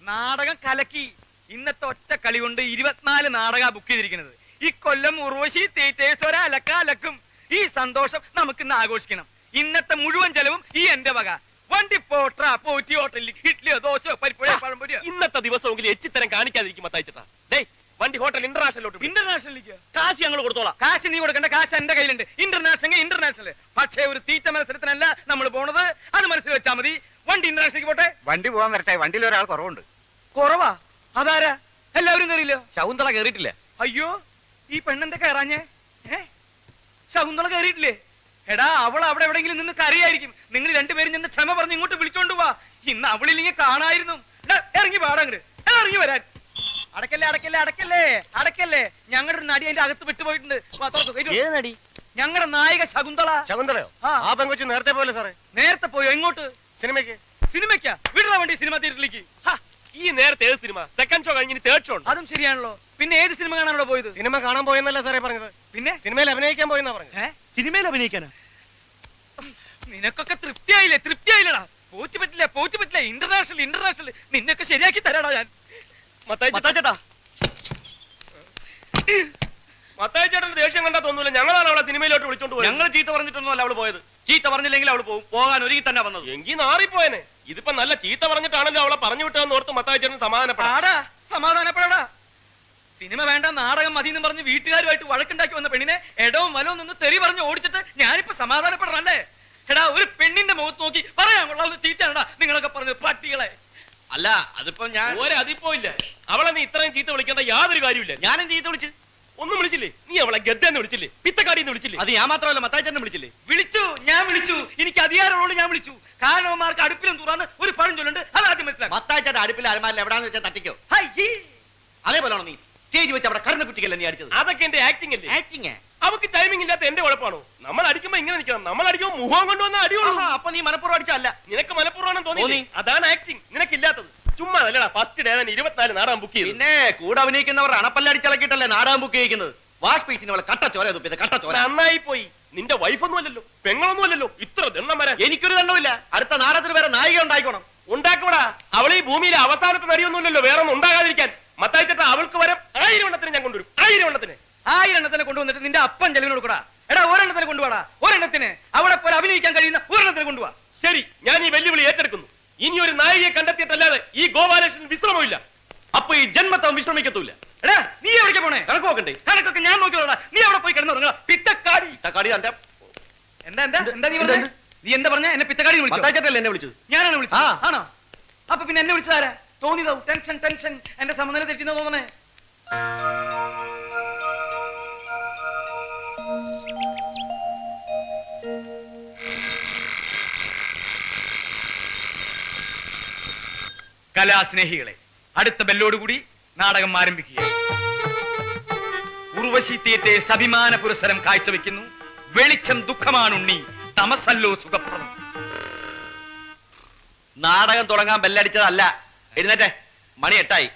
നാടകം കലക്കി. ഇന്നത്തെ ഒറ്റ കളി കൊണ്ട് 24 നാടക ബുക്ക് ചെയ്തിരിക്കുന്നത്. ഇക്കൊല്ലം ഉർവശി തിയേറ്റേഴ്സ് ഒരലക്കും. ഈ സന്തോഷം നമുക്ക് ഇന്ന് ആഘോഷിക്കണം. ഇന്നത്തെ മുഴുവൻ ചെലവും ഈ എന്റെ വക. വണ്ടി പോട്ട പോറ്റി ഹോട്ടലിൽ ഇഡ്ലിയോ ദോശയോ പരിപ്പുഴയോ പഴംപൊരിയോ. ഇന്നത്തെ ദിവസമെങ്കിലും എച്ചിത്തരം കാണിക്കാതിരിക്കും മത്തായിച്ചേട്ടാ. വണ്ടി ഹോട്ടൽ ഇന്റർനാഷണലിലേക്ക് കാശ് ഞങ്ങൾ കൊടുത്തോളാം. കാശ് നീ കൊടുക്കേണ്ട, കാശ് എന്റെ കയ്യിലുണ്ട്. ഇന്റർനാഷണൽ. പക്ഷേ ഒരു തീറ്റ മത്സരത്തിനല്ല നമ്മൾ പോണത്, അത് മനസ്സിൽ വെച്ചാൽ മതി. വണ്ടി ഇന്റർനാഷണലിലേക്ക് പോട്ടെ. വണ്ടി പോകാൻ വരട്ടെ, വണ്ടിയിൽ ഒരാൾ കുറവുണ്ട്. കുറവാ? അതാരാ? എല്ലാവരും കയറിയില്ലോ? ശകുന്തള കയറിയിട്ടില്ല. അയ്യോ, ഈ പെണ്ണെന്താ കയറാഞ്ഞേ? ശകുന്തള കയറിയിട്ടില്ലേ? എടാ, അവൾ അവിടെ എവിടെയെങ്കിലും നിന്ന് കരയായിരിക്കും. നിങ്ങൾ രണ്ടുപേരും നിന്ന് ക്ഷമ പറഞ്ഞ് ഇങ്ങോട്ട് വിളിച്ചോണ്ട് പോവാ. ഇന്ന് അവളില്ലെങ്കിൽ കാണായിരുന്നു. ഇറങ്ങി പാടങ്ങട്, ഇറങ്ങി വരാൻ. അടക്കല്ലേ. ഞങ്ങളുടെ ഒരു നടി അതിന്റെ അകത്ത് വിട്ടുപോയിട്ടുണ്ട്. ഞങ്ങളുടെ നായിക ശകുന്തള. ശകുന്തളയോ? ആ പെങ്കൊച്ച് നേരത്തെ പോലെ സാറേ. നേരത്തെ പോയോ? എങ്ങോട്ട്? സിനിമയ്ക്കാ? വിടറാ വണ്ടി സിനിമ തിയേറ്ററിലേക്ക്. ഈ നേരത്തെ ഏത് സിനിമ? സെക്കൻഡ് ഷോ കഴിഞ്ഞ് തേർഡ് ഷോ. അതും ശരിയാണല്ലോ. പിന്നെ ഏത് സിനിമ കാണാനോ പോയത്? സിനിമ കാണാൻ പോയെന്നല്ല സാറേ പറഞ്ഞത്. പിന്നെ സിനിമയിൽ അഭിനയിക്കാൻ പോയെന്നാ പറഞ്ഞത്. സിനിമയിൽ അഭിനയിക്കാനാ? നിനക്കൊക്കെ തൃപ്തിയായില്ലടാ. പോറ്റി പറ്റില്ല. ഇന്റർനാഷണൽ നിന്നൊക്കെ ശരിയാക്കി തരാടാ ഞാൻ. മത്തായിച്ചേട്ടന്റെ ദേഷ്യം കണ്ടാ തോന്നൂല. ഞങ്ങളാണ് അവളെ സിനിമയിലോട്ട് വിളിച്ചോണ്ട് പോയത്. ഞങ്ങൾ ചീത്ത പറഞ്ഞിട്ടൊന്നുമല്ല അവള് പോയത്. ചീത്ത പറഞ്ഞില്ലെങ്കിൽ അവള് പോകും. പോകാൻ ഒരുങ്ങി തന്നെ വന്നത്. എങ്കിൽ നാറിപ്പോയനെ. ഇതിപ്പോ നല്ല ചീത്ത പറഞ്ഞിട്ടാണല്ലോ അവളെ പറഞ്ഞു വിട്ടതെന്ന് ഓർത്ത് മത്തായിച്ചേട്ടൻ സമാധാനപ്പെടാടാ. സിനിമ വേണ്ട, നാടകം മതി എന്ന് പറഞ്ഞ് വീട്ടുകാരുമായിട്ട് വഴക്കുണ്ടാക്കി വന്ന പെണ്ണിനെ എടവും വലവും നിന്ന് തെറി പറഞ്ഞ് ഓടിച്ചിട്ട് ഞാനിപ്പോ സമാധാനപ്പെടണല്ലേ? എടാ, ഒരു പെണ്ണിന്റെ മുഖത്ത് നോക്കി പറയാൻ കൊള്ളാവുന്ന ചീത്തയാണടാ നിങ്ങളൊക്കെ പറഞ്ഞത്, പട്ടികളെ. അല്ല, അതിപ്പോ ഞാൻ അതിപ്പോ ഇല്ല. അവളെ നീ ഇത്രയും ചീത്ത വിളിക്കേണ്ട യാതൊരു കാര്യമില്ല. ഞാനും ചീത്ത വിളിച്ചു. ഒന്നും വിളിച്ചില്ലേ? നീ അവളെ ഗദ്ദെന്ന് വിളിച്ചില്ലേ? പിത്തക്കാടിന്ന് വിളിച്ചില്ലേ? അത് ഞാൻ മാത്രമല്ല, മത്തായിച്ചേട്ടനെ വിളിച്ചില്ലേ? ഞാൻ വിളിച്ചു. എനിക്ക് അധികാരമുള്ളൂ, ഞാൻ വിളിച്ചു. കാരണവന്മാർക്ക് അടുപ്പിലും തുറന്ന് ഒരു പഴഞ്ചൊല്ലുണ്ട്, അത് ആദ്യം മനസ്സിലാക്കി. മത്തായിച്ചേട്ടൻ അടുപ്പിൽ അലമാരിൽ എവിടാന്ന് വെച്ചാൽ തട്ടിക്കോ. അതേപോലെയാണോ നീ സ്റ്റേജ് വെച്ച് അവിടെ കരുണ കുട്ടിക്കല്ലേ നീ അടിച്ചത്? അതൊക്കെ എന്റെ ആക്ടിംഗ് അല്ലേ? ആക്ടിങ്? അവക്ക് ടൈമിംഗ് ഇല്ലാത്ത എന്റെ കുഴപ്പമാണോ? നമ്മൾ അടിക്കുമ്പോ ഇങ്ങനെ നിൽക്കണം. നമ്മൾ അടിക്കുമ്പോ മുഖം കൊണ്ടുവന്ന അടിയുള്ളൂ. അപ്പൊ നീ മനഃപൂർവ്വം അടിച്ചല്ല. നിനക്ക് മനഃപൂർവ്വം തോന്നി. അതാണ് ആക്ടിങ്. നിനക്കില്ലാത്തത്. ചുമ്മാ അല്ലടാ. ഫസ്റ്റ് ഡേ 24 നാടകം ബുക്ക് ചെയ്തു. പിന്നെ കൂടെ അഭിനയിക്കുന്നവർ അണപ്പല്ലടിച്ചളക്കിട്ടല്ലേ നാടകം ബുക്ക് ചെയ്യുന്നത്. വാഷ് പീസിന് അവളെ കട്ടച്ചോര തുപ്പിയത്. കട്ടച്ചോര നന്നായി പോയി. നിന്റെ വൈഫൊന്നും അല്ലല്ലോ, പെങ്ങളൊന്നും അല്ലല്ലോ. ഇത്ര ദണ്ണം വരാൻ എനിക്കൊരു ദണ്ണമില്ല. അടുത്ത നാടകത്തിന് വേറെ നായിക ഉണ്ടായിക്കോണം. ഉണ്ടാക്കടാ. അവൾ ഈ ഭൂമിയിലെ അവസാനത്തെ നടിയൊന്നുമില്ലല്ലോ, വേറെ ഒന്നും ഉണ്ടാകാതിരിക്കാൻ. മത്തായിച്ചേട്ടാ, അവൾക്ക് വരെ 1000 എണ്ണത്തിന് ഞാൻ കൊണ്ടുവരും. 1000 എണ്ണത്തിന്. 1000 എണ്ണത്തിന് കൊണ്ടുവന്നിട്ട് നിന്റെ അപ്പൻ ചെലവിന് കൊടുക്കടാ. എടാ, ഒരെണ്ണത്തിന് കൊണ്ടുപോടാ. ഒരെണ്ണത്തിന് അവളെ പോലെ അഭിനയിക്കാൻ കഴിയുന്ന ഒരെണ്ണത്തിന് കൊണ്ടുപോവാ. ശരി, ഞാൻ ഈ വെല്ലുവിളി ഏറ്റെടുക്കുന്നു. ഇനി ഒരു നായികയെ കണ്ടെത്തിയിട്ടല്ലാതെ ഈ ഗോപാലകൃഷ്ണൻ വിശ്രമമില്ല. അപ്പൊ ഈ ജന്മത്തവൻ വിശ്രമിക്കത്തൂല്ല. എടാ, നീ എവിടേക്ക് പോണേ? കണക്ക് നോക്കണ്ടേ? കണക്കൊക്കെ ഞാൻ നോക്കിയോടാ. നീ അവിടെ പോയി കിടന്നുറങ്ങാ. പിത്തക്കാടി. എന്താ നീ പറഞ്ഞേ? നീ എന്താ പറഞ്ഞ? എന്നെ പിത്തക്കാടി വിളിച്ചു? മത്തായിച്ചേട്ടല്ലേ എന്നെ വിളിച്ചത്? ഞാനാണ് വിളിച്ചത്. ആണോ? അപ്പൊ പിന്നെ എന്നെ വിളിച്ചതാരാ? തോന്നിയതാവും. ടെൻഷൻ എന്റെ സമനില തെറ്റിന്ന് തോന്നണേ. കലാസ്നേഹികളെ, അടുത്ത ബെല്ലോടുകൂടി നാടകം ആരംഭിക്കുക. ഉർവശി തിയേറ്റേഴ്സ് അഭിമാന പുരസ്സരം കാഴ്ചവെക്കുന്നു. വെളിച്ചം ദുഃഖമാണുണ്ണി, തമസല്ലോ സുഖപ്രദം. നാടകം തുടങ്ങാൻ ബെല്ലടിച്ചതല്ല. എഴുന്നേറ്റെ, മണി 8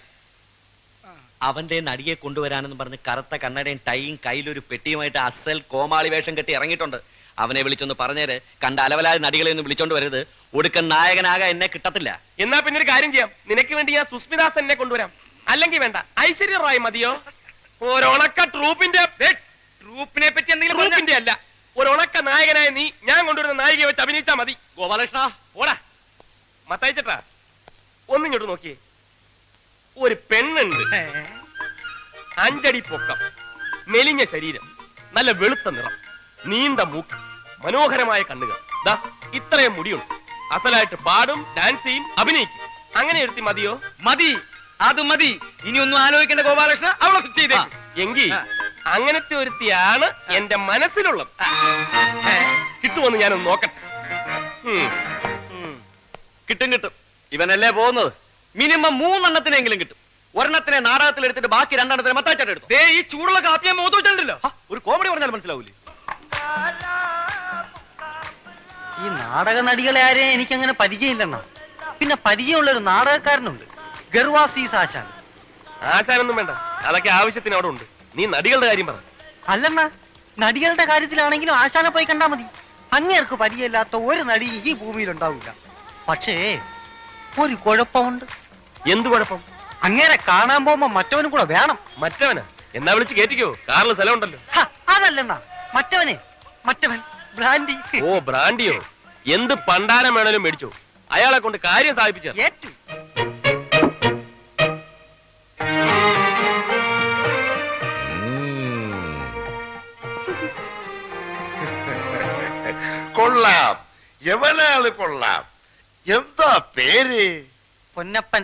അവന്റെ നടിയെ കൊണ്ടുവരാനെന്ന് പറഞ്ഞ് കറുത്ത കണ്ണടയും ടൈയും കയ്യിലൊരു പെട്ടിയുമായിട്ട് അസൽ കോമാളി വേഷം കെട്ടി ഇറങ്ങിയിട്ടുണ്ട്. അവനെ വിളിച്ചൊന്ന് പറഞ്ഞേര്. കണ്ട അലവലായ നടികളെ ഒന്നും വിളിച്ചോണ്ട് വരരുത്. ഒടുക്കൻ നായകനാകാൻ എന്നെ കിട്ടത്തില്ല. എന്നാ പിന്നെ ഒരു കാര്യം ചെയ്യാം. നിനക്ക് വേണ്ടി ഞാൻ സുസ്മിതാസ് എന്നെ കൊണ്ടുവരാം. അല്ലെങ്കിൽ വേണ്ട, ഐശ്വര്യ റായ് മതിയോ? ഒരണക്ക ട്രൂപ്പിനെ പറ്റി എന്തെങ്കിലും ട്രൂപ്പിന്റെ അല്ല, ഒരണക്ക നായകനായ നീ ഞാൻ കൊണ്ടുവരുന്ന നായികയെ വെച്ച് അഭിനയിച്ചാ മതി. ഗോപാലകൃഷ്ണ, ഓടാ. മത്തായിച്ചേട്ടാ, ഒന്നിങ്ങോട്ട് നോക്കിയേ. ഒരു പെണ്ണുണ്ട്, 5 അടി പൊക്കം, മെലിഞ്ഞ ശരീരം, നല്ല വെളുത്ത നിറം, നീണ്ട മൂക്ക്, മനോഹരമായ കണ്ണുകൾ, ദാ ഇത്രയും മുടിയുണ്ട്. അസലായിട്ട് പാടും, ഡാൻസ് ചെയ്യും, അഭിനയിക്കും. അങ്ങനെ എടുത്തി മതിയോ? മതി, അത് മതി. ഇനി ഒന്നും ആലോചിക്കേണ്ട ഗോപാലകൃഷ്ണ, അവളെ ഫിക്സ് ചെയ്തേ. എങ്കിൽ അങ്ങനത്തെ ഒരുത്തിയാണ് എന്റെ മനസ്സിലുള്ളത്. കിട്ടുമെന്ന് ഞാനൊന്ന് നോക്കട്ടെ. കിട്ടും. ഇവനല്ലേ പോകുന്നത്. മിനിമം 3 എണ്ണത്തിനെങ്കിലും കിട്ടും. ഒരെണ്ണത്തിനെ നാടകത്തിൽ എടുത്തിട്ട് ബാക്കി 2 എണ്ണത്തിനെ മത്തായിച്ചേട്ടൻ എടുത്തു. ഈ ചൂടുള്ള കാപ്പിയെ മോത്തോണ്ടല്ലോ. ഒരു കോമഡി പറഞ്ഞാൽ മനസ്സിലാവൂലേ? ഈ നാടക നടികളെ ആരെയും എനിക്കങ്ങനെ പരിചയമില്ലെണ്ണ. പിന്നെ പരിചയമുള്ള ഒരു നാടകക്കാരനുണ്ട്, ഗർവാസീസ് ആശാൻ. ആശാനൊന്നും വേണ്ട, അതൊക്കെ ആവശ്യത്തിന് അവിടെ ഉണ്ട്. നീ നടികളുടെ കാര്യം പറ. അല്ലെണ്ണ, നടികളുടെ കാര്യത്തിലാണെങ്കിലും ആശാനെ പോയി കണ്ടാ മതി. അങ്ങേർക്ക് പരിചയമില്ലാത്ത ഒരു നടി ഈ ഭൂമിയിൽ ഉണ്ടാവില്ല. പക്ഷേ ഒരു കുഴപ്പമുണ്ട്. എന്ത് കുഴപ്പം? അങ്ങനെ കാണാൻ പോകുമ്പോ മറ്റവനും കൂടെ വേണം. മറ്റവനാ? എന്നാ വിളിച്ച് കേറ്റിക്കോ, കാറിൽ സ്ഥലം ഉണ്ടല്ലോ. അതല്ലെണ്ണ, മറ്റവൻ ബ്രാൻഡി. ഓ ബ്രാൻഡിയോ? എന്ത് പണ്ടാരം വേണേലും മേടിച്ചോ, അയാളെ കൊണ്ട് കാര്യം സാധിപ്പിച്ച. ഏറ്റു. കൊള്ളാം, എവനാള് കൊള്ളാം. എന്താ പേര്? പൊന്നപ്പൻ.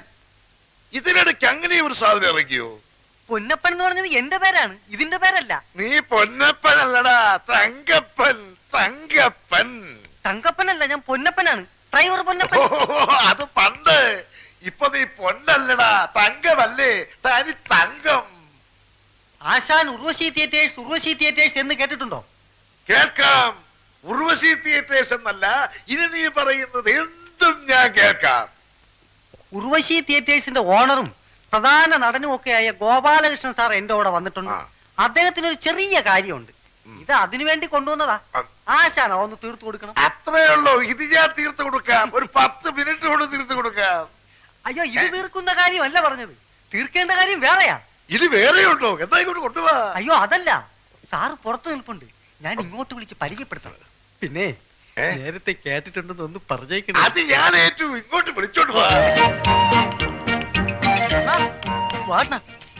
ഇതിനിടയ്ക്ക് അങ്ങനെ ഒരു സാധനം ഇറങ്ങിയോ? പൊന്നപ്പൻ എന്ന് പറഞ്ഞത് എന്റെ പേരാണ്, ഇതിന്റെ പേരല്ല. നീ പൊന്നപ്പൻ അല്ലടാ, തങ്കപ്പൻ. തങ്കപ്പനല്ല, ഞാൻ പൊന്നപ്പനാണ്, ഡ്രൈവർ പൊന്നപ്പൻ. അത് പണ്ട്. ഇപ്പൊ നീ പൊന്നല്ലടാ, തങ്കമല്ലേ, തനി തങ്കം. ആശാൻ ഉർവശി തിയേറ്റേഴ്സ് എന്ന് കേട്ടിട്ടുണ്ടോ? കേൾക്കാം. ഉർവശി തിയേറ്റേഴ്സ് എന്നല്ല, ഇനി നീ പറയുന്നത് എന്തും ഞാൻ കേൾക്കാം. ഉർവശി തിയേറ്റേഴ്സിന്റെ ഓണറും പ്രധാന നടനും ഒക്കെയായ ഗോപാലകൃഷ്ണൻ സാർ എന്റെ കൂടെ വന്നിട്ടുണ്ട്. അദ്ദേഹത്തിന് ഒരു ചെറിയ കാര്യമുണ്ട്, ഇത് അതിനുവേണ്ടി കൊണ്ടുവന്നതാ. ആശാന ഒന്ന് തീർത്തു കൊടുക്കണം. അത്രേ ഉള്ളൂ. ഇത് ഞാൻ തീർത്തു കൊടുക്കാം, ഒരു 10 മിനിറ്റ് കൊണ്ട് തീർത്തു കൊടുക്കാം. അയ്യോ, ഇത് തീർക്കുന്ന കാര്യമല്ല പറഞ്ഞത്, തീർക്കേണ്ട കാര്യം വേറെയാ. ഇത് വേറെയുണ്ടോ? എന്താ ഇങ്ങോട്ട് കൊണ്ടുപോവാ. അയ്യോ അതല്ല, സാറ് പുറത്തു നിൽപ്പുണ്ട്, ഞാൻ ഇങ്ങോട്ട് വിളിച്ച് പരിചയപ്പെടുത്തണം. പിന്നെ നേരത്തെ കേട്ടിട്ടുണ്ടെന്ന് ഒന്ന് പറഞ്ഞേക്കണം. അത് ഞാൻ ഏറ്റു. ഇങ്ങോട്ട് വിളിച്ചോണ്ട് പോവാ.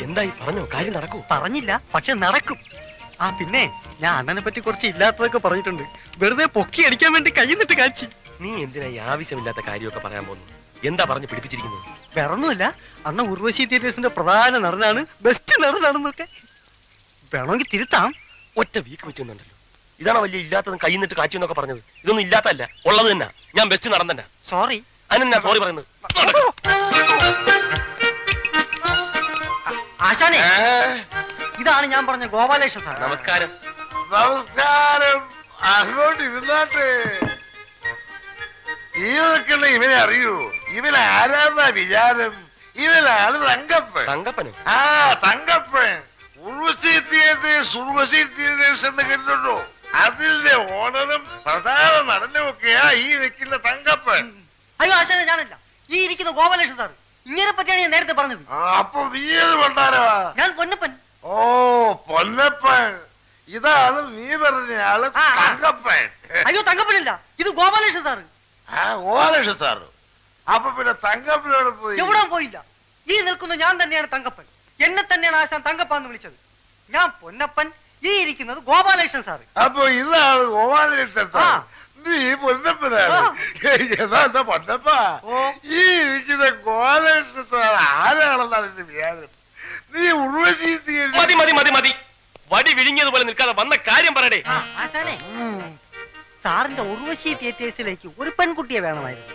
എന്തായി പറഞ്ഞോ? കാര്യം നടക്കൂ? പറഞ്ഞില്ല, പക്ഷെ നടക്കും. പിന്നെ ഞാൻ അണ്ണനെ പറ്റി കുറച്ച് ഇല്ലാത്തതൊക്കെ പറഞ്ഞിട്ടുണ്ട്, വെറുതെ പൊക്കി അടിക്കാൻ വേണ്ടി കയ്യിന്നിട്ട് കാച്ചി. നീ എന്തിനാ ഈ ആവശ്യമില്ലാത്ത കാര്യമൊക്കെ പറയാൻ പോകുന്നു? എന്താ പറഞ്ഞു പിടിപ്പിച്ചിരിക്കുന്നത്? വേറൊന്നുമില്ല, അണ്ണ ഉർവശി തിയേറ്റേഴ്സിന്റെ പ്രധാന നടനാണ്, ബെസ്റ്റ് നടനാണെന്നൊക്കെ. വേണമെങ്കിൽ തിരുത്താം. ഒറ്റ വീക്ക് വെച്ചുണ്ടല്ലോ. ഇതാണ് വലിയ ഇല്ലാത്തതും കയ്യിന്നിട്ട് കാച്ചു എന്നൊക്കെ പറഞ്ഞത്. ഇതൊന്നും ഇല്ലാത്തല്ല, ഉള്ളത് തന്നെ. ഞാൻ ബെസ്റ്റ് നടൻ തന്നെ. സോറി. അതിനെന്നാ സോറി പറയുന്നത്? ആശാനെ, ഇതാണ് ഞാൻ പറഞ്ഞ ഗോപാലേഷ സാർ. നമസ്കാരം. നമസ്കാരം. അങ്ങോട്ട് ഇരുന്നാട്ടെ. ഈ നിൽക്കുന്ന ഇവനെ അറിയൂ? ഇവൻ ആരാന്നാ വിചാരം? ഇവനാണ് തങ്കപ്പൻ. തങ്കപ്പനോ? തങ്കപ്പൻ. ഉർവശി തിയേറ്റേഴ്സ് എന്ന് കേട്ടിട്ടുണ്ടോ? അതിന്റെ ഓണറും പ്രധാന നടനും ഒക്കെയാ ഈ നിൽക്കുന്ന തങ്കപ്പൻ. അയ്യോ ആശാനെ, ഞാനല്ല, ഈ ഇരിക്കുന്ന ഗോപാലേഷ സാർ. ഇങ്ങനെ പറ്റിയാണ് ഞാൻ നേരത്തെ പറഞ്ഞത്. അപ്പൊ നീ ഏത് പണ്ടാരാ? ഞാൻ പൊന്നപ്പൻ. ഓ പൊന്നപ്പൻ. ഇതാണ് നീ പറഞ്ഞ ആള് തങ്കപ്പൻ. അയ്യോ തങ്കപ്പനില്ല, ഇത് ഗോപാലേഷ സാറ്. ഗോപാലകൃഷ്ണൻ സാറ്. അപ്പൊ പിന്നെ തങ്കപ്പനോട് പോയി? എവിടെ പോയില്ല, ഈ നിൽക്കുന്ന ഞാൻ തന്നെയാണ് തങ്കപ്പൻ. എന്നെ തന്നെയാണ് ആശാൻ തങ്കപ്പാന്ന് വിളിച്ചത്. ഞാൻ പൊന്നപ്പൻ, ഈ ഇരിക്കുന്നത് ഗോപാലകൃഷ്ണൻ സാറ്. അപ്പൊ ഇതാണ് ഗോപാലകൃഷ്ണൻ സാർ. നീ പൊന്നപ്പനാണ്. എന്താ പൊന്നപ്പ? ഈ ഇരിക്കുന്ന ഗോപാലകൃഷ്ണൻ സാർ ആരാണെന്നാണ് എന്റെ വിചാരം? നീ ഉർവശി മതി മതി മതി മതി. വടി വിഴുങ്ങിയതുപോലെ നിൽക്കാതെ വന്ന കാര്യം പറയടേ. ആശാനെ, സാറിന്റെ ഉർവശി തിയേറ്റേഴ്സിലേക്ക് ഒരു പെൺകുട്ടിയെ വേണമായിരുന്നു,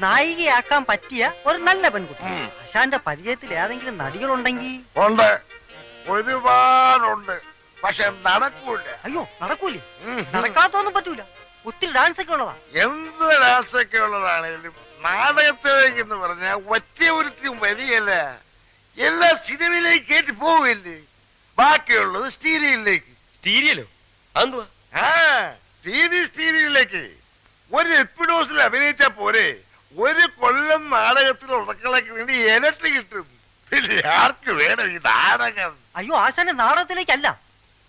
നായികയാക്കാൻ പറ്റിയ ഒരു നല്ല പെൺകുട്ടി. ആശാന്റെ പരിചയത്തിൽ ഏതെങ്കിലും നടികളുണ്ടെങ്കിൽ? ഉണ്ട്, ഒരുപാടുണ്ട്, പക്ഷെ നടക്കൂല. അയ്യോ നടക്കൂലേ? നടക്കാത്തൊന്നും പറ്റൂല, ഒത്തിരി ഡാൻസ് ഒക്കെ ഉള്ളതാ. എന്ത് ഡാൻസ് ഒക്കെ ഉള്ളതാണേലും നാടകത്തിലേക്ക് എന്ന് പറഞ്ഞാൽ ഒറ്റ ഒരുത്തിയും വരികയല്ല, എല്ലാ സിനിമയിലേക്ക് കേട്ടി പോവില്ലേ. ബാക്കിയുള്ളത് സ്റ്റീരിയലിലേക്ക്. സ്റ്റീരിയലോ? അതെന്തുവാ? സ്റ്റീരിയലിലേക്ക് ഒരു എപ്പിഡോസിൽ അഭിനയിച്ചാ പോരെ, ഒരു കൊല്ലം നാടകത്തിൽ ഉറക്കളയ്ക്ക് വേണ്ടി ഇരട്ടി കിട്ടും. പിന്നെ ആർക്ക് വേണം ഈ നാടകം? അയ്യോ ആശാന്റെ നാടകത്തിലേക്കല്ല,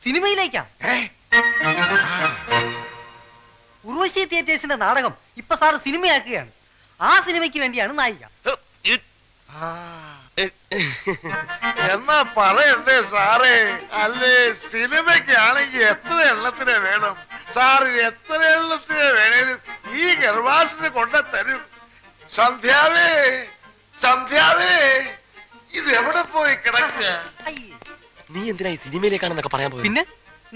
സിനിമയിലേക്കാ. ഉർവശി തിയേറ്റേഴ്സിന്റെ നാടകം ഇപ്പൊ സാറ് സിനിമയാക്കുകയാണ്. ആ സിനിമയ്ക്ക് വേണ്ടിയാണ് നായിക. എന്നാ പറയണ്ടേ സാറേ? അല്ലേ, സിനിമയ്ക്കാണെങ്കിൽ എത്ര എണ്ണത്തിനെ വേണം സാറ്? എത്ര എണ്ണത്തിനെ വേണേലും ഈ ഗർഭാസിന് കൊണ്ടുതരും. സന്ധ്യാവേ, സന്ധ്യാവേ, ഇത് എവിടെ പോയി കിടക്കുക? നീ എന്തിനാ ഈ സിനിമയിലേക്കാണെന്നൊക്കെ പറയാൻ പോയി? പിന്നെ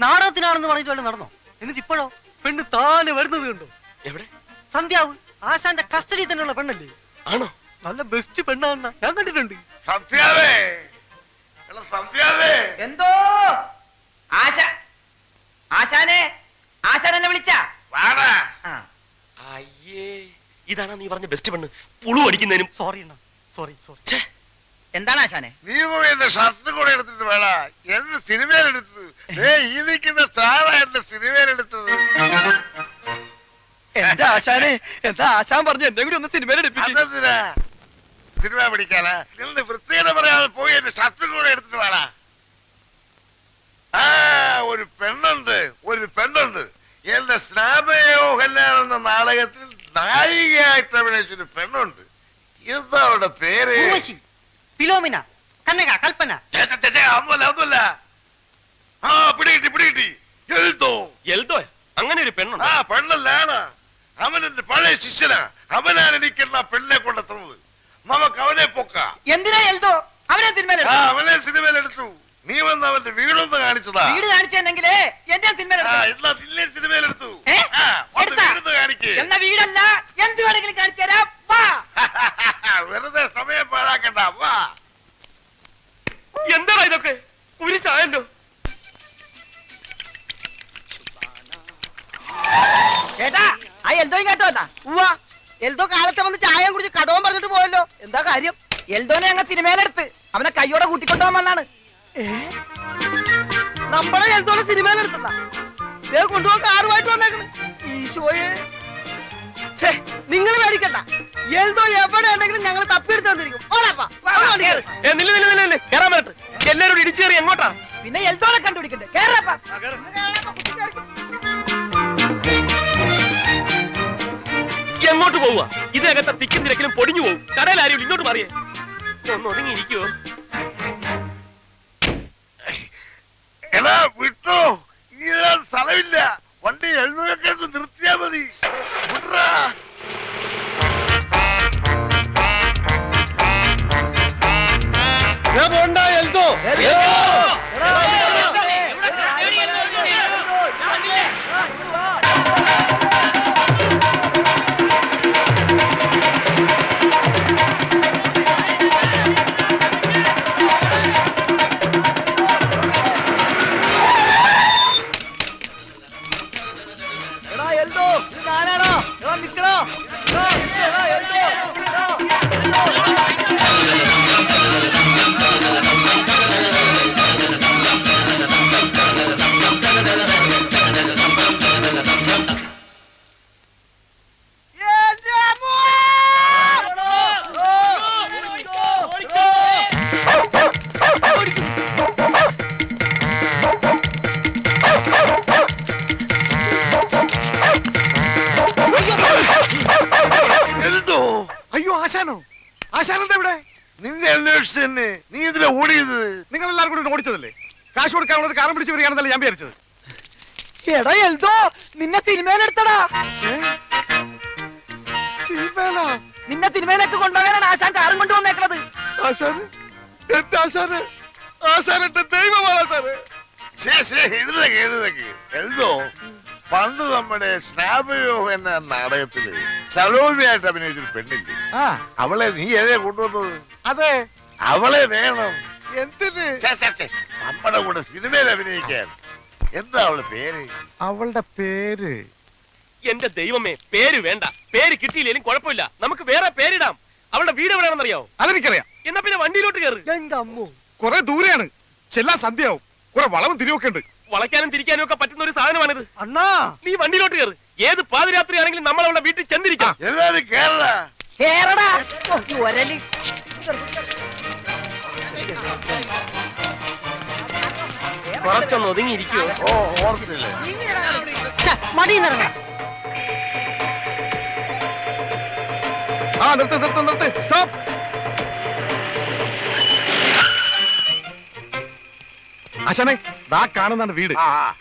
നാടകത്തിനാണെന്ന് പറഞ്ഞിട്ട് വല്ല നടന്നോ? എന്നിട്ട് ഇപ്പോഴോ പെണ്ണ് താനെ വരുന്നത് കണ്ടോ? എവിടെ? സന്ധ്യാവ് ആശാന്റെ കസ്റ്റഡി തന്നെയുള്ള പെണ്ണല്ലേ? ആണോ? നല്ല ബെസ്റ്റ് പെണ്ണാണെന്ന ഞാൻ കണ്ടിട്ടുണ്ട്. സന്ധ്യാവേ, സന്ധ്യാവേ. എന്തോ ആശാനെ, ആശാൻ എന്നെ വിളിച്ച? വാടാ. അയ്യേ, ഇതാണ് നീ പറഞ്ഞ ബെസ്റ്റ് പെണ്ണ്. പുളു അടിക്കുന്നതിനും. സോറി അണ്ണ, സോറി സോറി. എന്താണ് ആശാനെ? നീ പോയി എന്റെ ഷർട്ട് കൂടെ എടുത്തിട്ട് വേണ എന്റെ സിനിമയിലെടുത്തത്. ഈ നിൽക്കുന്ന സാറാ എന്റെ സിനിമയിലെടുത്തത്. എന്താ ആശാനെ, എന്താ ആശാൻ പറഞ്ഞു എന്നെ കൂടി ഒന്ന് സിനിമയിലെടുപ്പിച്ചു? അതെന്തിനാ? സിനിമ പിടിക്കാനാ? നിന്ന് വൃത്തിയുടെ പറയാതെ പോയി എന്റെ ഷർട്ടും കൂടെ എടുത്തിട്ട് വേണാ. ആ ഒരു പെണ്ണുണ്ട് എന്റെ സ്നാപയോഹല്ലാൻ എന്ന നാടകത്തിൽ നായികയായിട്ട് അഭിനയിച്ചൊരു പെണ്ണുണ്ട്. എന്താ അവളുടെ പേര്? ഉർവശി, ഫിലോമിന, കനക, കൽപ്പന. ഒന്നുമല്ല. ആ പിടികിട്ടി എൽദോ അങ്ങനെ ഒരു പെണ്ണുണ്ട്. ആ പെണ്ണല്ലാണ്. അവൻ എന്റെ പഴയ ശിഷ്യനാ. അവനാണ് എനിക്കെന്നാ പെണ്ണിനെ കൊണ്ടെത്തുന്നത്. നമുക്ക് അവനെ പൊക്കാം. എന്തിനാ എൽദോ അവനെ ആ അവനെ സിനിമയിലെടുത്തു. നീ വന്ന് അവന്റെ വീടൊന്ന് കാണിച്ചതാ. വീട് കാണിച്ചെന്നെങ്കിലേ എന്റെ സിനിമ എന്നാ നിന്നെ സിനിമയിലെടുത്തു. ഏ? ആ, വന്ന് എടുത്താ? വീടൊന്ന് കാണിക്ക്. എന്ന വീടല്ല എന്ത് വേണമെങ്കിലും കാണിച്ചു തരാം. വെറുതെ സമയം പാഴാക്കണ്ട. വാ. എന്താടാ ഇതൊക്കെ? ഒരു ചായല്ലോ. ചേട്ടാ ആ എൽദോ ഇങ്ങോട്ട് വന്നാ? ഉവ്വാ. എൽദോ കാലത്തെ വന്ന് ചായ കുടിച്ച് കടവും പറഞ്ഞിട്ട് പോയല്ലോ. എന്താ കാര്യം? എൽദോനെ ഞങ്ങൾ സിനിമയിലെടുത്ത് അവനെ കയ്യോടെ കൂട്ടിക്കൊണ്ടുപോകാൻ വന്നാണ്. നമ്മളെ എൽദോനെ സിനിമയിലെടുത്താ കൊണ്ടുപോകാൻ കാറുമായിട്ട് വന്നേക്കണ്. ഈശോയെ, നിങ്ങൾ മേടിക്കണ്ട. എൽദോ എവിടെ ഉണ്ടെങ്കിലും ഞങ്ങൾ തപ്പിയെടുത്ത് തന്നിരിക്കും. ഓടാപ്പാ, വണ്ടി കേറ്. നില്ല് കേറാൻ പറ്റട്ടെ. എല്ലാരും ഇടിച്ചു കയറി എങ്ങോട്ടാ? പിന്നെ എൽദോനെ കണ്ടുപിടിക്കണ്ടേ? കേറാപ്പാ. എങ്ങോട്ട് പോവുക? ഇതിനകത്തെ തിക്കും തിരക്കിലും പൊടിഞ്ഞു പോകും. കടയിൽ ആരും ഇങ്ങോട്ട് മാറിയേ. ഒന്ന് ഒതുങ്ങിയിരിക്കുവോ? എടാ വിട്ടോ, ഇനി സ്ഥലമില്ല. വണ്ടി എഴുന്നൂറൊക്കെ നിർത്തിയാ മതി. വിട്രാ. എടാ എൽദോ, ഇത് ഞാനാണോ? എടാ നിക്കണോ? എടാ എൽദോ, എന്തോ? അയ്യോ ആശാനോ? ആശാനെന്താ ഇവിടെ? നിന്നെ അന്വേഷിച്ചു തന്നെ. നീ ഇതിലെ ഓടിയത്? നിങ്ങൾ എല്ലാവരും കൂടി ഓടിച്ചതല്ലേ? കാശ് കൊടുക്കാനുള്ളത് കാലം പിടിച്ച് വരികയാണെന്നല്ലേ ഞാൻ വിചാരിച്ചത്. എടാ എൽദോ, നിന്നെ സിനിമയിലെടുത്തടാ. സിനിമയിലാ? നിന്നെ സിനിമയിലേക്ക് കൊണ്ടുപോകാനാണ് ആശാൻ കാറും കൊണ്ട് വന്നേക്കണത്. ആശാന്? എന്റെ ആശാന്? ആശാൻ എന്റെ ദൈവമാണ് ആശാന്. എഴുതക്ക്. എന്തോ പണ്ട് നമ്മുടെ സ്നാപയോ എന്ന നാടകത്തില് സലോമിയായിട്ട് അഭിനയിച്ചൊരു പെണ്ണില്ലേ? ആ അവളെ നീ ഏതേ കൊണ്ടുവന്നത്? അതെ. അവളെ വേണം. എന്തിന്? നമ്മുടെ കൂടെ സിനിമയിൽ അഭിനയിക്കാൻ. എന്താ അവളുടെ പേര്? അവളുടെ പേര് എന്റെ ദൈവമേ, പേര് വേണ്ട. പേര് കിട്ടിയില്ലേലും കുഴപ്പമില്ല. നമുക്ക് വേറെ പേരിടാം. അവളുടെ വീട് എവിടെയാണെന്നറിയാവോ? അതെനിക്കറിയാം. എന്നാ പിന്നെ വണ്ടിയിലോട്ട് കയറി. എന്റെ അമ്മോ, കുറെ ദൂരെയാണ്. ചെല്ലാൻ സന്ധ്യയാവും. കുറെ വളവും തിരിവൊക്കെ ഉണ്ട്. വളയ്ക്കാനും തിരിക്കാനും ഒക്കെ പറ്റുന്ന ഒരു സാധനമാണിത്. അണ്ണാ നീ വണ്ടിയിലോട്ട് കയറി. ഏത് പാതിരാത്രി ആണെങ്കിലും നമ്മൾ അവളുടെ വീട്ടിൽ ചെന്നിരിക്കാം. എല്ലാരും കേരള. കേറടാ. ഓ, ഈ ഒരലി. കുറച്ചൊന്ന് ഒതുങ്ങിയിരിക്കുവോ? ഓ ഓർത്തില്ലേ? മടിയിന്നിറങ്ങ. ആ നിർത്ത്. സ്റ്റോപ്പ്. ആശാനെ, ദാ കാണുന്നതാണ് വീട്.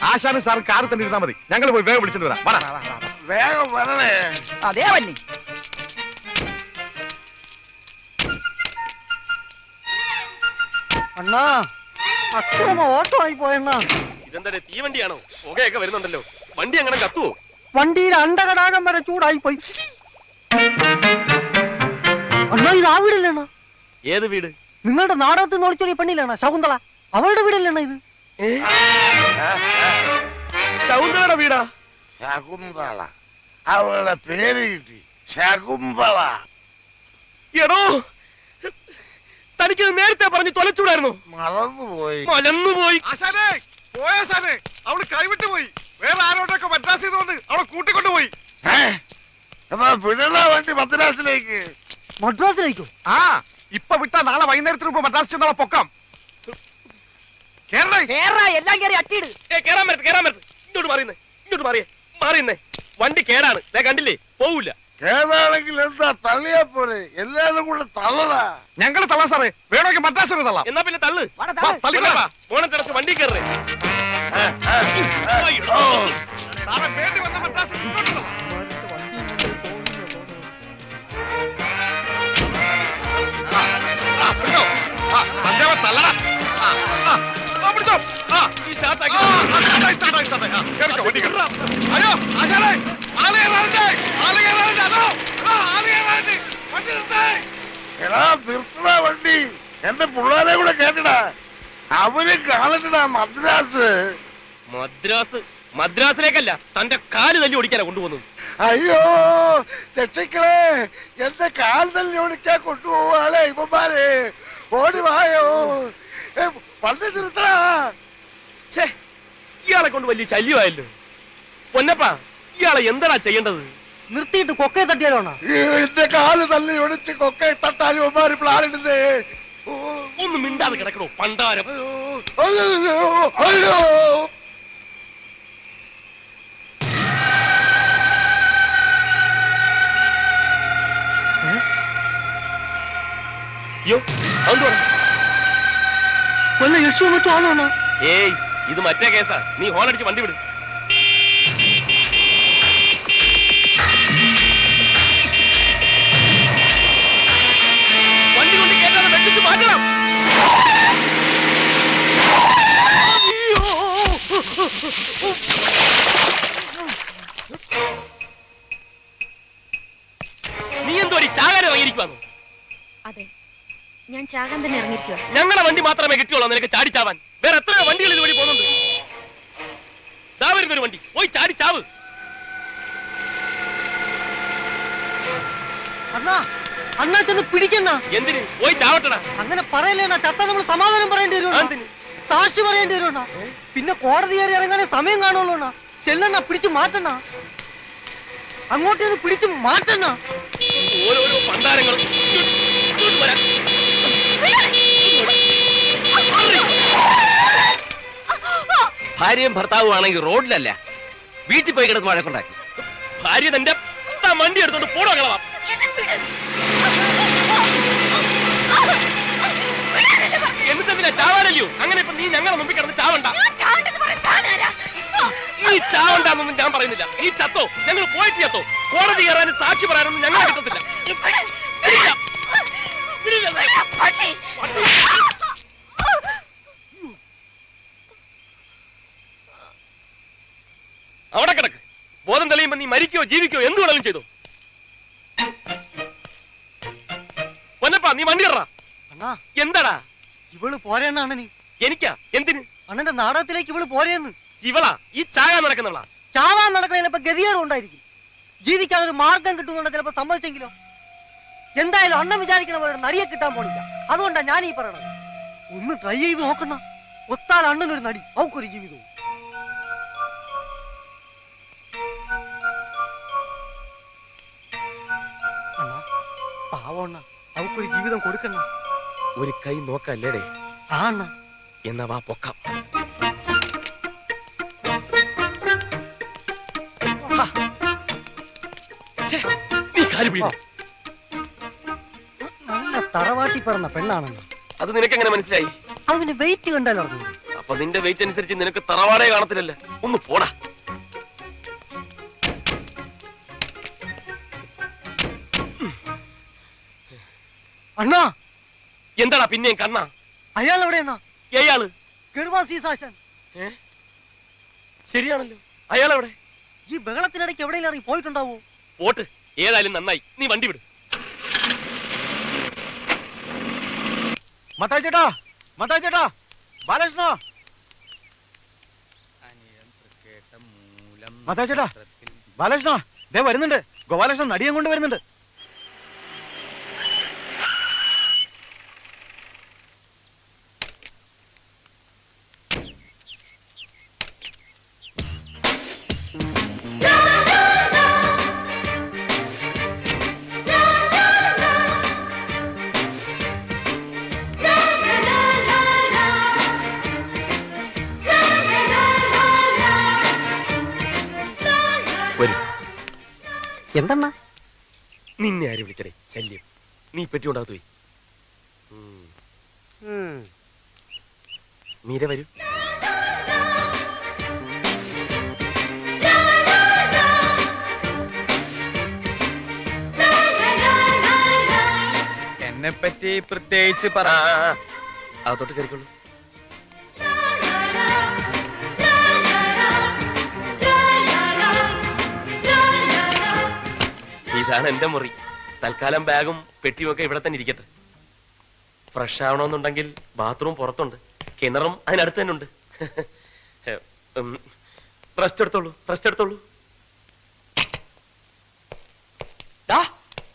ആശാനും സാറും കാറിൽ തന്നെ ഇരുന്നാ മതി. ഞങ്ങൾ പോയി വേഗം വിളിച്ചിട്ട് വരാം. വേഗം വരണേ. അതേ വന്നി. അണ്ണാ, അക്രമ ഓട്ടോ ആയി പോയണ്ണാ. ഇതെന്താ തീവണ്ടിയാണോ? പുകയൊക്കെ വരുന്നുണ്ടല്ലോ. വണ്ടി അങ്ങനെ കത്തുവോ? വണ്ടിയിൽ അണ്ടകടാകം വരെ ചൂടായി പോയി. അണ്ണാ, ഇത് ആ വീടല്ലേണ്ണ? ഏത് വീട്? നിങ്ങളുടെ നാടകത്തിൽ നിന്ന് ഒളിച്ചോടിയ പെണ്ണില്ലേണ്ണ ശകുന്തള? അവളുടെ വീടല്ലേണ്ണ ഇത്? ശകുന്തളയുടെ വീടാ? ശകുന്തള. അവളുടെ പേര് കിട്ടി, ശകുന്തള. എടോ, തനിക്ക് നേരത്തെ പറഞ്ഞ് തൊലച്ചൂടായിരുന്നു. മലന്നുപോയി. ആശാനെ, പോയാശാനെ, അവള് കൈവിട്ടു പോയി. വേറെ ആരോടൊക്കെ മദ്രാസ് ചെയ്തോണ്ട് അവളെ കൂട്ടിക്കൊണ്ടുപോയി. എന്നാ വിടണ വണ്ടി മദ്രാസിലേക്ക്. മദ്രാസിലേക്കോ? ആ ഇപ്പൊ വിട്ടാ നാളെ വൈകുന്നേരത്തിന് മുമ്പ് മദ്രാസ് ചെന്നുള്ള പൊക്കം. കേരള കേറാ, എല്ലാം കേറി അട്ടിയിട്. കേറാൻ പറ്റത്ത്. ഇങ്ങോട്ട് മാറിയെന്നേ. വണ്ടി കേടാണ്, കണ്ടില്ലേ, പോവില്ല. ഏതാണെങ്കിൽ എന്താ തള്ളിയാ പോരെ, എല്ലാരും കൂടെ തള്ളടാ. ഞങ്ങൾ തള്ളാം സാറേ, വേണമെങ്കിൽ മദ്രാസ് വരെ തള്ളാം. എന്നാ പിന്നെ തള്ളു. വാടാ, തള്ള്. മോനെ തിളച്ച് വണ്ടി കയറേ. സാറേ വേണ്ടി വന്ന മദ്രാസ് ഇങ്ങോട്ട് തള്ളാം. പിടിച്ചോ. സഞ്ജയ് തള്ളടാ. പിടിച്ചോ. കേറിക്കോ, വണ്ടി കേറി. അയ്യോ ആശാനെ, ആള് കയറാനുണ്ട്. അതോ ആള് കയറാനുണ്ട്. വണ്ടി നിർത്തേ. എടാ നിർത്തടാ വണ്ടി, എന്റെ പിള്ളേരെ കൂടെ കേട്ടടാ. അവര് കാണട്ടടാ മദ്രാസ്. മദ്രാസിലേക്കല്ല, തന്റെ കാല് തല്ലി ഓടിക്കാനാ കൊണ്ടുപോകുന്നത്. അയ്യോ രക്ഷിക്കളെ, എന്റെ കാൽ തല്ലി ഓടിക്കാൻ കൊണ്ടുപോവാളെ ഇവന്മാരെ. ഓടി വായോ, വണ്ടി നിർത്തടാ. ഛേ, ഇയാളെ കൊണ്ട് വലിയ ശല്യമായല്ലോ. പൊന്നപ്പാ, ഇയാളെ എന്താ ചെയ്യേണ്ടത്? നിർത്തിയിട്ട് കൊക്കയെ തട്ടിയാലോ? എന്റെ കാല് തല്ലി ഒടിച്ച് കൊക്കെ തട്ടാൻ ഇവന്മാര് പ്ലാൻ ഇടുന്നേ. ഒന്ന് മിണ്ടാതെ കിടക്കണോ പണ്ടാരം. അയ്യോ അയ്യോ. അയ്യോ, അതെന്തുവാ? കൊല്ല യക്ഷോ മറ്റോ ആണോ? ഏയ്, ഇത് മറ്റേ കേസാ. നീ ഹോൺ അടിച്ച് വണ്ടി വിട്. വണ്ടി കൊണ്ട് കേട്ടാതെ വെട്ടിച്ച് മാറ്റണം. നീ എന്തോ ചാകാരം ഇറങ്ങിയിരിക്കുവാന്നു? അതെ, ഞാൻ ചാകാൻ തന്നെ ഇറങ്ങിയിരിക്കുക. ഞങ്ങളെ വണ്ടി മാത്രമേ കിട്ടിയുള്ളൂ നിനക്ക് ചാടിച്ചാവാൻ. വേറെ എത്രയോ വണ്ടികൾ ഇതുവഴി പോകുന്നുണ്ട്. ദാ വരുന്നൊരു വണ്ടി, പോയി ചാടിച്ചാവ്. അണ്ണാ, അണ്ണാ ചെന്ന് പിടിക്കുന്ന. എന്തിന്? പോയി ചാവട്ടടാ. അങ്ങനെ പറയലേണ്ണ, ചത്ത നമ്മൾ സമാധാനം പറയേണ്ടി വരും. സാക്ഷി പറയേണ്ടി വരും. പിന്നെ കോടതി കയറി ഇറങ്ങാനേ സമയം കാണുള്ളൂ. ചെല്ലണ്ണ, പിടിച്ചു മാറ്റണ. അങ്ങോട്ടേ പിടിച്ചു മാറ്റണ. ഓരോരോ പണ്ടാരങ്ങളും. ഭാര്യയും ഭർത്താവും ആണെങ്കിൽ റോഡിലല്ല, വീട്ടിൽ പോയി കിടന്ന് വഴക്കുണ്ടാക്കി. ഭാര്യ തന്റെ വണ്ടി എടുത്തോണ്ട് പോടോ കളവാ. എന്നിട്ടെന്തിനാ ചാവാനല്ലയോ? അങ്ങനെ ഇപ്പൊ നീ ഞങ്ങളെ മുമ്പിൽ കിടന്ന് ചാവണ്ട. നീ ചാവണ്ടെന്നൊന്നും ഞാൻ പറയുന്നില്ല. നീ ചത്തോ, ഞങ്ങൾ പോയിട്ട് ചത്തോ. കോടതി കയറാനും സാക്ഷി പറയാനൊന്നും ഞങ്ങളെ കിട്ടത്തില്ല. അവിടെ കിടക്ക്. ബോധം തെളിയുമ്പോ നീ മരിക്കോ ജീവിക്കോ എന്ത് വേണമെങ്കിലും ചെയ്തോ. പൊന്നപ്പാ, നീ വണ്ടി ഇറ. അണ്ണാ, എന്താടാ? ഇവള് പോരേണ്ണ. എനിക്കാ? എന്തിന്? അണ്ണന്റെ നാടകത്തിലേക്ക് ഇവള് പോരേന്ന്. ഇവളാ ഈ ചാകാൻ നടക്കുന്നവളാ? ചാവാൻ നടക്കുന്ന ചിലപ്പോ ഗതികേടും ഉണ്ടായിരിക്കും. ജീവിക്കാൻ ഒരു മാർഗം കിട്ടുന്നുണ്ട് ചിലപ്പോ സമ്മതിച്ചെങ്കിലോ. എന്തായാലും അണ്ണൻ വിചാരിക്കണ പോലെ നടിയെ കിട്ടാൻ പോണില്ല. അതുകൊണ്ടാ ഞാൻ ഈ പറയണത്. ഒന്ന് ട്രൈ ചെയ്ത് നോക്കണ്ട. ഒത്താൽ അണ്ണനൊരു നടി, അവക്കൊരു ജീവിതവും. അണ്ണാ, പാവണ്ണ, അവക്കൊരു ജീവിതം കൊടുക്കണ്ണ. ഒരു കൈ നോക്കല്ലേടേ? ആ അണ്ണ. എന്നാ വാ പൊക്കാം. നീ കാല് പിടി. നല്ല തറവാട്ടി പറഞ്ഞ പെണ്ണാണെണ്ണ. അത് നിനക്ക് എങ്ങനെ മനസ്സിലായി? അതിന് വെയിറ്റ് കണ്ടാലോ? അപ്പൊ നിന്റെ വെയിറ്റ് അനുസരിച്ച് നിനക്ക് തറവാടേ കാണത്തില്ലല്ലേ. ഒന്ന് പോടാ. അണ്ണാ, എന്താടാ പിന്നെയും കണ്ണ? അയാൾ എവിടെയെന്നാ? ഏയാള്? ഗർവാസീസാശൻ. ശരിയാണല്ലോ, അയാളെവിടെ? ഈ ബഹളത്തിനിടയ്ക്ക് എവിടെയെങ്കിലും ഇറങ്ങി പോയിട്ടുണ്ടാവോ? പോട്ട്, ഏതായാലും നന്നായി. നീ വണ്ടി വിട്. മത്തായി ചേട്ടാ, മത്തായി ചേട്ടാ, ബാലകൃഷ്ണ. മത്തായി ചേട്ടാ, ബാലകൃഷ്ണ ദേ വരുന്നുണ്ട്. ഗോപാലകൃഷ്ണൻ നടിയും കൊണ്ട് വരുന്നുണ്ട്. എന്തെന്നാ? നിന്നെ ആര് വിളിച്ചടേ? ശല്യം. നീ പെട്ടി കൊണ്ടാകത്ത് പോയി. മീര വരൂ. എന്നെ പറ്റി പ്രത്യേകിച്ച് പറ. അതോട്ട് കയറിക്കോളൂ. ഇതാണ് എന്റെ മുറി. തൽക്കാലം ബാഗും പെട്ടിയും ഒക്കെ ഇവിടെ തന്നെ ഇരിക്കട്ടെ. ഫ്രഷ് ആവണമെന്നുണ്ടെങ്കിൽ ബാത്റൂം പുറത്തുണ്ട്, കിണറും അതിനടുത്ത് തന്നെ ഉണ്ട്. റെസ്റ്റ് എടുത്തോളൂ.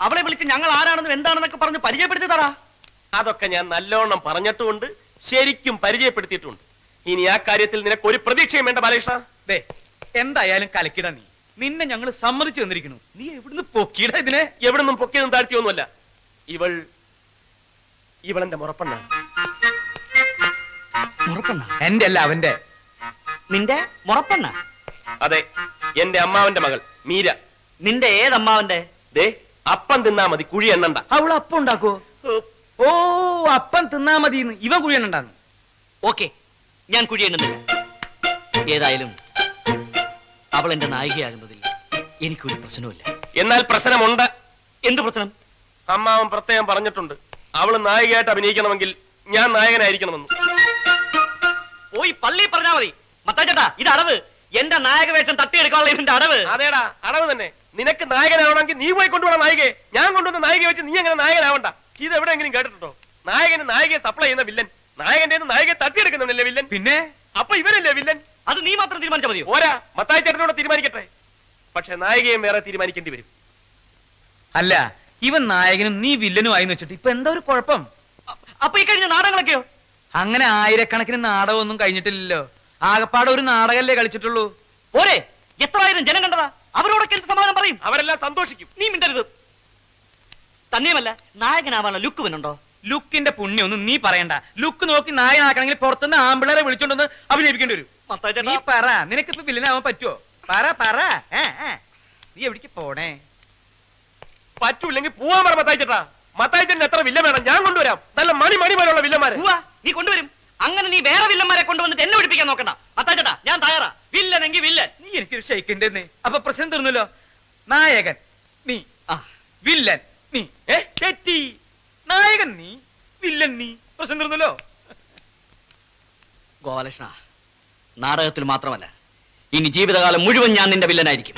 അവളെ വിളിച്ച് ഞങ്ങൾ ആരാണെന്നും എന്താണെന്നൊക്കെ പറഞ്ഞ് പരിചയപ്പെടുത്തി തറാ. അതൊക്കെ ഞാൻ നല്ലോണം പറഞ്ഞിട്ടുമുണ്ട്, ശരിക്കും പരിചയപ്പെടുത്തിയിട്ടുണ്ട്. ഇനി ആ കാര്യത്തിൽ നിനക്ക് ഒരു പ്രതീക്ഷയും വേണ്ട ബാലകൃഷ്ണ. ദേ, എന്തായാലും കലക്കിട. നിന്നെ ഞങ്ങൾ സമ്മതിച്ചു തന്നിരിക്കുന്നു. നീ എവിടുന്ന് പൊക്കിയിട ഇതിനെ? എവിടുന്നും പൊക്കിയതും താഴ്ത്തിയൊന്നുമല്ല. ഇവളെന്റെ മുറപ്പെണ്ണാണ്. എന്റെ അല്ല, അവന്റെ. നിന്റെ മുറപ്പെണ്ണ? അതെ, എന്റെ അമ്മാവന്റെ മകൾ മീര. നിന്റെ ഏതമ്മാവന്റെ? ദേ, അപ്പം തിന്നാ മതി, കുഴി എണ്ണണ്ട. അവള് അപ്പം ഉണ്ടാക്കോ? ഓ, അപ്പം തിന്നാ മതി. ഇവൻ കുഴിയണ്ടാന്ന്. ഓക്കെ, ഞാൻ കുഴി എണ്ണുന്നില്ല. ഏതായാലും അവൾ എന്റെ നായികയാകുന്നതിൽ എനിക്കൊരു പ്രശ്നവുമില്ല. എന്നാൽ പ്രശ്നമുണ്ട്. എന്ത് പ്രശ്നം? അമ്മാവൻ പ്രത്യേകം പറഞ്ഞിട്ടുണ്ട്, അവള് നായികയായിട്ട് അഭിനയിക്കണമെങ്കിൽ ഞാൻ നായകനായിരിക്കണമെന്ന്. പോയി പള്ളി പറഞ്ഞാ മതി. മത്താച്ചേട്ടാ, ഇത് അടവ്. എന്റെ നായക വേഷം തട്ടിയെടുക്കാനുള്ള ഇവന്റെ അടവ്. അതേടാ, അടവ് തന്നെ. നിനക്ക് നായകനാവണമെങ്കിൽ നീ പോയി കൊണ്ടുപോകണം നായികയെ. ഞാൻ കൊണ്ടുവന്ന നായികയെ വെച്ച് നീ എങ്ങനെ നായകനാവണ്ട? ഇത് എവിടെയെങ്കിലും കേട്ടിട്ടുണ്ടോ? നായകന് നായികയെ സപ്ലൈ ചെയ്യുന്ന വില്ലൻ, നായകന്റെ നായികയെ തട്ടിയെടുക്കുന്നവനല്ലേ വില്ലൻ? പിന്നെ അപ്പൊ ഇവനല്ലേ വില്ലൻ? അത് നീ മാത്രം തീരുമാനിച്ചാൽ മതിയോ? ഓരാ, മത്തായി ചേട്ടനോട് തീരുമാനിക്കട്ടെ. പക്ഷെ നായികയും വേറെ തീരുമാനിക്കേണ്ടി വരും. അല്ല, ഇവൻ നായകനും നീ വില്ലനും ആയി വെച്ചിട്ട് ഇപ്പൊ എന്താ ഒരു കുഴപ്പം? അപ്പൊ ഈ കഴിഞ്ഞ നാടകങ്ങളൊക്കെയോ? അങ്ങനെ ആയിരക്കണക്കിന് നാടകമൊന്നും കഴിഞ്ഞിട്ടില്ലല്ലോ. ആകപ്പാടെ ഒരു നാടകല്ലേ കളിച്ചിട്ടുള്ളൂ. പോരെ, എത്രായിരം ജനം കണ്ടതാ. അവരോടൊക്കെ എന്ത് സമാധാനം പറയും? അവരെല്ലാം സന്തോഷിക്കും. നീ മിണ്ടരുത്. തന്നെയുമല്ല, നായകനാവാനുള്ള ലുക്ക് വേണുണ്ടോ? ലുക്കിന്റെ പുണ്യൊന്നും നീ പറയണ്ട. ലുക്ക് നോക്കി നായകനാക്കണമെങ്കിൽ പുറത്തുനിന്ന് ആമ്പിളരെ വിളിച്ചോണ്ടൊന്ന് അഭിനയിപ്പിക്കേണ്ടി വരും. നീ പറ, നിനക്കിപ്പോ വില്ലനാവാൻ പറ്റുമോ? പറ. നീ എവിടേക്ക് പോണേ? പറ്റൂല്ലെങ്കിൽ പോവാൻ പറ മത്തായി ചേട്ടാ. മത്തായി ചേട്ടൻ എത്ര വില്ലൻ വേണം? ഞാൻ കൊണ്ടുവരാം. നല്ല മണി പോലുള്ള വില്ലന്മാരെ. നീ കൊണ്ടുവരും. അങ്ങനെ നീ വേറെ വില്ലന്മാരെ കൊണ്ടുവന്നിട്ട് എന്നെ പിടിപ്പിക്കാൻ നോക്കണ്ട. മത്താച്ചേട്ടാ, ഞാൻ തയ്യാറാ. വില്ലനെങ്കിൽ വില്ലൻ. നീ എനിക്കൊരു ഷെയ്ക്കിന്റെ. അപ്പൊ പ്രശ്നം തീർന്നല്ലോ. നായകൻ നീ, വില്ലൻ നീ. തെറ്റി. നായകൻ നീ, വില്ലൻ നീ. പ്രശ്നം തീർന്നല്ലോ. ഗോപാലകൃഷ്ണ, നാടകത്തിൽ മാത്രമല്ല, ഇനി ജീവിതകാലം മുഴുവൻ ഞാൻ നിന്റെ വില്ലനായിരിക്കും.